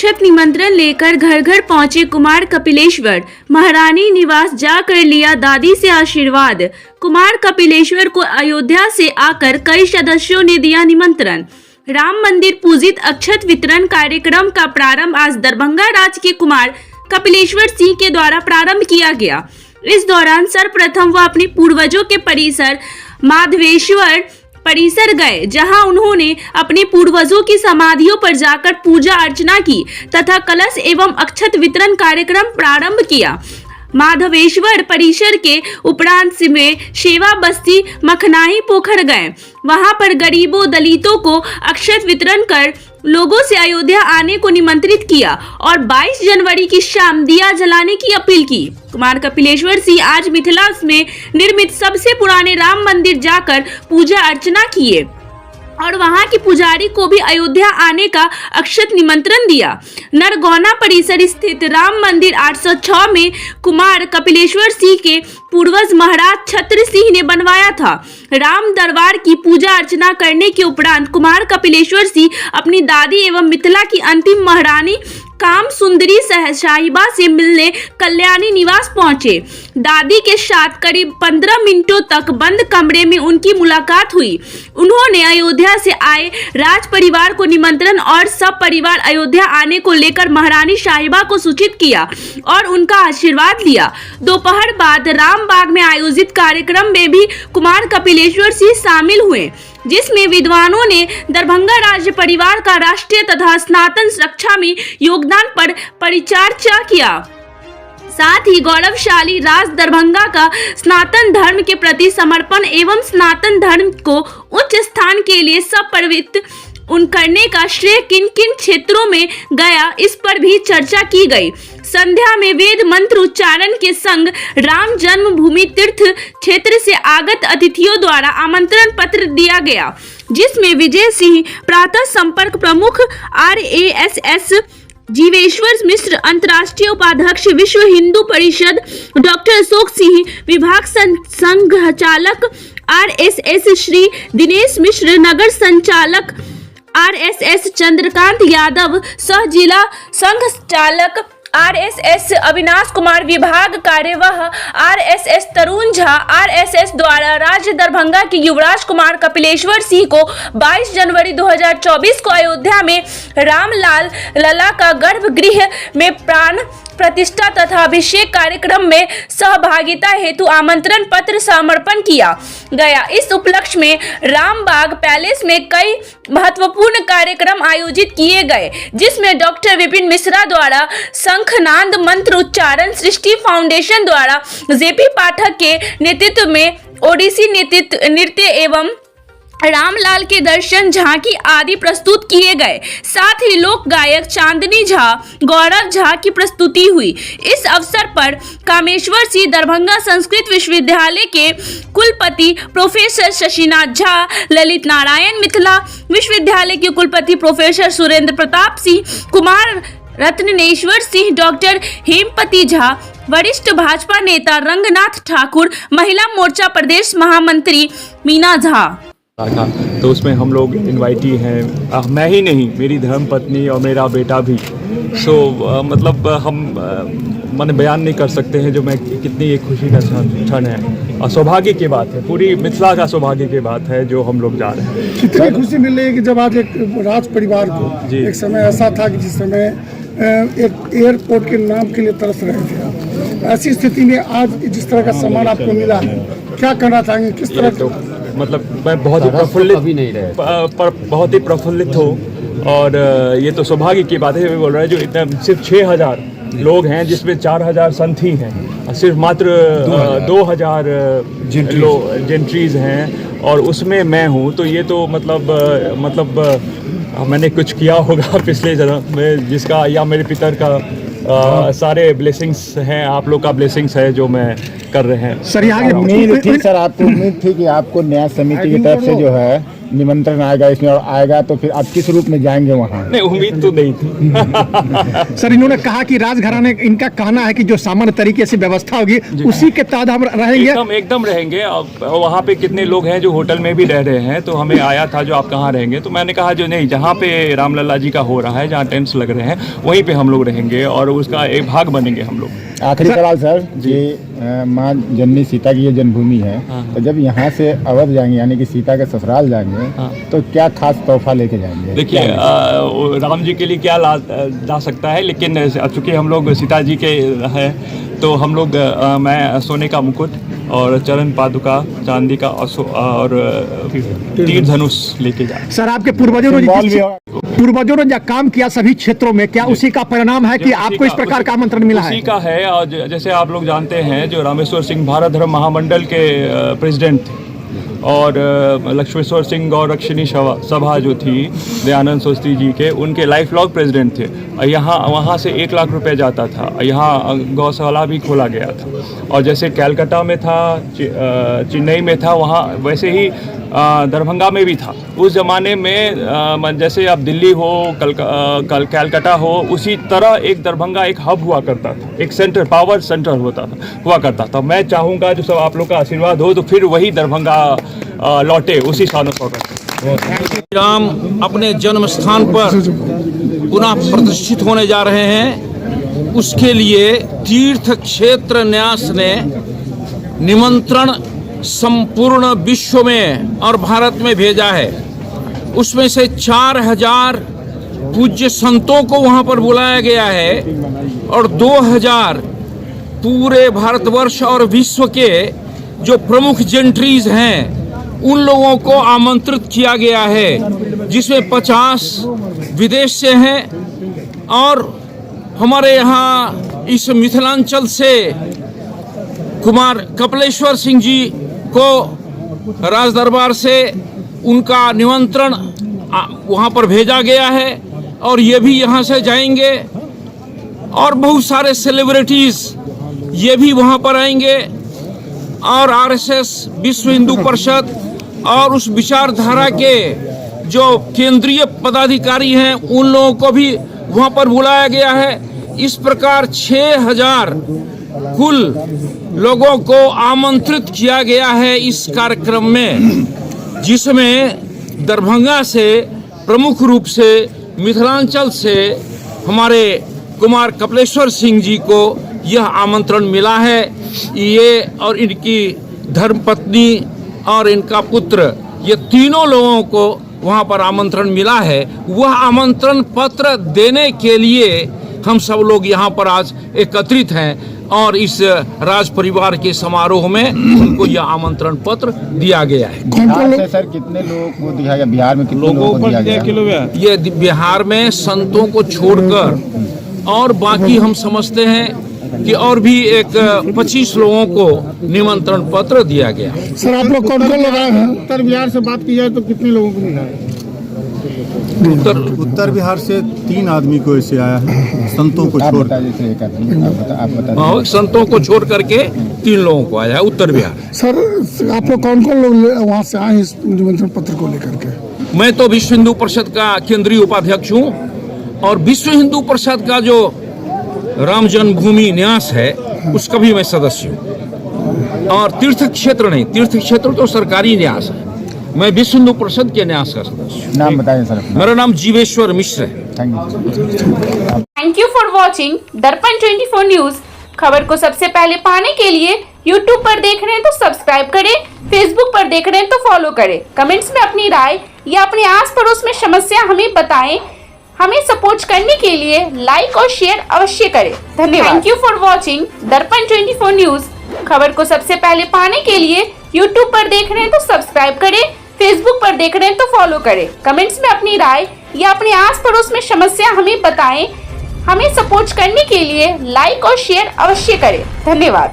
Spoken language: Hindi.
अक्षत निमंत्रण लेकर घर घर पहुंचे कुमार कपिलेश्वर। महारानी निवास जाकर लिया दादी से आशीर्वाद। कुमार कपिलेश्वर को अयोध्या से आकर कई सदस्यों ने दिया निमंत्रण। राम मंदिर पूजित अक्षत वितरण कार्यक्रम का प्रारंभ आज दरभंगा राज्य के कुमार कपिलेश्वर सिंह के द्वारा प्रारंभ किया गया। इस दौरान सर्वप्रथम वह अपने पूर्वजों के परिसर माधवेश्वर परिसर गए, जहां उन्होंने अपने पूर्वजों की समाधियों पर जाकर पूजा अर्चना की तथा कलश एवं अक्षत वितरण कार्यक्रम प्रारंभ किया। माधवेश्वर परिसर के उपरांत में सेवा बस्ती मखनाही पोखर गए। वहां पर गरीबों दलितों को अक्षत वितरण कर लोगों से अयोध्या आने को निमंत्रित किया और 22 जनवरी की शाम दिया जलाने की अपील की। कुमार कपिलेश्वर सिंह आज मिथिला में निर्मित सबसे पुराने राम मंदिर जाकर पूजा अर्चना किए और वहां के पुजारी को भी अयोध्या आने का अक्षत निमंत्रण दिया। नरगौना परिसर स्थित राम मंदिर 806 में कुमार कपिलेश्वर सिंह के पूर्वज महाराज छत्र सिंह ने बनवाया था। राम दरबार की पूजा अर्चना करने के उपरांत कुमार कपिलेश्वर सिंह अपनी दादी एवं मिथिला की अंतिम महारानी काम सुंदरी साहिबा से मिलने कल्याणी निवास पहुंचे। दादी के साथ करीब 15 मिनटों तक बंद कमरे में उनकी मुलाकात हुई। उन्होंने अयोध्या से आए राज परिवार को निमंत्रण और सब परिवार अयोध्या आने को लेकर महारानी साहिबा को सूचित किया और उनका आशीर्वाद लिया। दोपहर बाद रामबाग में आयोजित कार्यक्रम में भी कुमार कपिलेश्वर सिंह शामिल हुए, जिसमें विद्वानों ने दरभंगा राज्य परिवार का राष्ट्रीय तथा सनातन रक्षा में योगदान पर परिचर्चा किया। साथ ही गौरवशाली राज दरभंगा का सनातन धर्म के प्रति समर्पण एवं सनातन धर्म को उच्च स्थान के लिए समर्पित करने का श्रेय किन किन क्षेत्रों में गया, इस पर भी चर्चा की गई। संध्या में वेद मंत्र उच्चारण के संग राम जन्मभूमि तीर्थ क्षेत्र से आगत अतिथियों द्वारा आमंत्रण पत्र दिया गया, जिसमें विजय सिंह प्रातः संपर्क प्रमुख RASS जीवेश्वर मिश्र अंतर्राष्ट्रीय उपाध्यक्ष विश्व हिंदू परिषद डॉक्टर अशोक सिंह विभाग संघचालक RSS श्री दिनेश मिश्र नगर संचालक RSS चंद्रकांत यादव सह जिला संघ चालक RSS अविनाश कुमार विभाग कार्यवाह RSS तरुण झा RSS द्वारा राज्य दरभंगा के युवराज कुमार कपिलेश्वर सिंह को 22 जनवरी 2024 को अयोध्या में रामलाल लला का गर्भगृह में प्राण प्रतिष्ठा तथा अभिषेक कार्यक्रम में सहभागिता हेतु आमंत्रण पत्र समर्पण किया गया। इस उपलक्ष्य में रामबाग पैलेस में कई महत्वपूर्ण कार्यक्रम आयोजित किए गए, जिसमें डॉक्टर विपिन मिश्रा द्वारा शंखनाद मंत्र उच्चारण, सृष्टि फाउंडेशन द्वारा JP पाठक के नेतृत्व में ओडिसी नृत्य एवं रामलाल के दर्शन झांकी आदि प्रस्तुत किए गए। साथ ही लोक गायक चांदनी झा, गौरव झा की प्रस्तुति हुई। इस अवसर पर कामेश्वर सिंह दरभंगा संस्कृत विश्वविद्यालय के कुलपति प्रोफेसर शशिनाथ झा, ललित नारायण मिथिला विश्वविद्यालय के कुलपति प्रोफेसर सुरेंद्र प्रताप सिंह, कुमार रत्नेश्वर सिंह, डॉक्टर हेमपति झा, वरिष्ठ भाजपा नेता रंगनाथ ठाकुर, महिला मोर्चा प्रदेश महामंत्री मीना झा था। तो उसमें हम लोग इनवाइटी हैं, मैं ही नहीं, मेरी धर्मपत्नी और मेरा बेटा भी। मतलब हम मन बयान नहीं कर सकते हैं जो मैं कितनी एक खुशी का क्षण है और सौभाग्य की बात है, पूरी मिथिला का सौभाग्य की बात है जो हम लोग जा रहे हैं। कितनी खुशी मिल रही है कि जब आज एक राज परिवार को एक समय ऐसा था कि जिस समय एक एयरपोर्ट के नाम के लिए तरस रहे थे, ऐसी स्थिति में आज जिस तरह का सम्मान आपको मिला है, क्या कहना चाहेंगे, किस तरह? तो मतलब मैं बहुत ही प्रफुल्लित हूँ और ये तो सौभाग्य की बात है। बोल रहा है जो इतना सिर्फ 6000 लोग हैं, जिसमें 4000 संत ही हैं और सिर्फ मात्र 2000 जेंट्रीज हैं और उसमें मैं हूँ। तो ये तो मतलब मैंने कुछ किया होगा पिछले जन्म में, जिसका या मेरे पितर का सारे ब्लेसिंग्स हैं, आप लोग का ब्लेसिंग्स है जो मैं कर रहे हैं। सर यहाँ उम्मीद थी, सर आपको उम्मीद थी कि आपको न्याय समिति की तरफ से जो है निमंत्रण आएगा इसमें और आएगा तो फिर आप किस रूप में जाएंगे वहाँ? नहीं, उम्मीद तो नहीं थी। सर इन्होंने कहा कि राजघराने, इनका कहना है कि जो सामान्य तरीके से व्यवस्था होगी उसी के तहत हम रहेंगे। एकदम रहेंगे। वहाँ पे कितने लोग हैं जो होटल में भी रह रहे हैं, तो हमें आया था जो आप कहाँ रहेंगे, तो मैंने कहा जो नहीं, जहाँ पे रामलला जी का हो रहा है, जहाँ टेंट्स लग रहे हैं, वहीं पे हम लोग रहेंगे और उसका एक भाग बनेंगे हम लोग। आखिरी सवाल सर जी, माँ जननी सीता की ये जन्मभूमि है, तो जब यहाँ से अवध जाएंगे यानी कि सीता के ससुराल जाएंगे, तो क्या खास तोहफा लेके जाएंगे? देखिए, राम जी के लिए क्या ला सकता है, लेकिन चूँकि हम लोग सीता जी के हैं तो हम लोग मैं सोने का मुकुट और चरण पादुका चांदी का और तीर धनुष लेके जाए। सर आपके पूर्वजों ने जो काम किया सभी क्षेत्रों में, क्या उसी का परिणाम है कि आपको इस प्रकार का आमंत्रण मिला है? उसी का है। और जैसे आप लोग जानते हैं, जो रामेश्वर सिंह भारत धर्म महामंडल के प्रेसिडेंट थे और लक्ष्मेश्वर सिंह गौरक्षिणी सभा जो थी दयानंद सरस्वती जी के, उनके लाइफ लॉन्ग प्रेसिडेंट थे। यहाँ वहाँ से 1 लाख रुपए जाता था। यहाँ गौशाला भी खोला गया था। और जैसे कैलकाटा में था, चेन्नई में था, वहाँ वैसे ही दरभंगा में भी था। उस ज़माने में जैसे अब दिल्ली हो, कैलकाटा हो, उसी तरह एक दरभंगा एक हब हुआ करता था, एक सेंटर, पावर सेंटर हुआ करता था। मैं चाहूँगा जो सब आप लोग का आशीर्वाद हो तो फिर वही दरभंगा लौटे उसी शान शौकत। राम अपने जन्म स्थान पर पुनः प्रतिष्ठित होने जा रहे हैं, उसके लिए तीर्थ क्षेत्र न्यास ने निमंत्रण संपूर्ण विश्व में और भारत में भेजा है। उसमें से 4000 पूज्य संतों को वहां पर बुलाया गया है और 2000 पूरे भारतवर्ष और विश्व के जो प्रमुख जेंट्रीज हैं उन लोगों को आमंत्रित किया गया है, जिसमें 50 विदेश से हैं और हमारे यहाँ इस मिथिलांचल से कुमार कपिलेश्वर सिंह जी को राज दरबार से उनका निमंत्रण वहाँ पर भेजा गया है और ये भी यहाँ से जाएंगे और बहुत सारे सेलिब्रिटीज ये भी वहाँ पर आएंगे और आरएसएस, विश्व हिंदू परिषद और उस विचारधारा के जो केंद्रीय पदाधिकारी हैं उन लोगों को भी वहाँ पर बुलाया गया है। इस प्रकार 6000 कुल लोगों को आमंत्रित किया गया है इस कार्यक्रम में, जिसमें दरभंगा से प्रमुख रूप से मिथिलांचल से हमारे कुमार कपिलेश्वर सिंह जी को यह आमंत्रण मिला है। ये और इनकी धर्मपत्नी और इनका पुत्र, ये तीनों लोगों को वहाँ पर आमंत्रण मिला है। वह आमंत्रण पत्र देने के लिए हम सब लोग यहाँ पर आज एकत्रित हैं और इस राज परिवार के समारोह में उनको यह आमंत्रण पत्र दिया गया है। बिहार से सर कितने लोगों को दिया गया? बिहार में कितने लोगों को दिया गया? ये बिहार में संतों को छोड़कर और बाकी हम समझते हैं कि और भी एक 25 लोगों को निमंत्रण पत्र दिया गया। सर आप लोग कौन कौन लगाए हैं? उत्तर बिहार से बात की जाए तो कितने लोगों को मिला है? उत्तर बिहार से 3 आदमी को ऐसे आया है, संतों को छोड़। संतों को छोड़ करके 3 लोगों को आया है उत्तर बिहार। सर आप लोग कौन कौन लोग वहाँ से आए इस निमंत्रण पत्र को लेकर के? मैं तो विश्व हिंदू परिषद का केंद्रीय उपाध्यक्ष हूँ और विश्व हिंदू परिषद का जो राम जन्मभूमि न्यास है उसका भी मैं सदस्य हूँ। और तीर्थ क्षेत्र नहीं, तीर्थ क्षेत्र तो सरकारी न्यास है, मैं विश्व हिंदू परिषद के न्यास का सदस्य हूँ। नाम बताइए सर। मेरा नाम जीवेश्वर मिश्र है। थैंक यू फॉर वॉचिंग दर्पण 24 न्यूज। खबर को सबसे पहले पाने के लिए यूट्यूब पर देख रहे हैं तो सब्सक्राइब करें, फेसबुक पर देख रहे हैं तो फॉलो करें। कमेंट्स में अपनी राय या अपने आस पड़ोस में समस्या हमें बताएं। हमें सपोर्ट करने के लिए लाइक और शेयर अवश्य करें। धन्यवाद। थैंक यू फॉर वॉचिंग दर्पण 24 न्यूज। खबर को सबसे पहले पाने के लिए यूट्यूब पर देख रहे हैं तो सब्सक्राइब करें, फेसबुक पर देख रहे हैं तो फॉलो करें। कमेंट्स में अपनी राय या अपने आस पड़ोस में समस्या हमें बताएं। हमें सपोर्ट करने के लिए लाइक और शेयर अवश्य करें। धन्यवाद।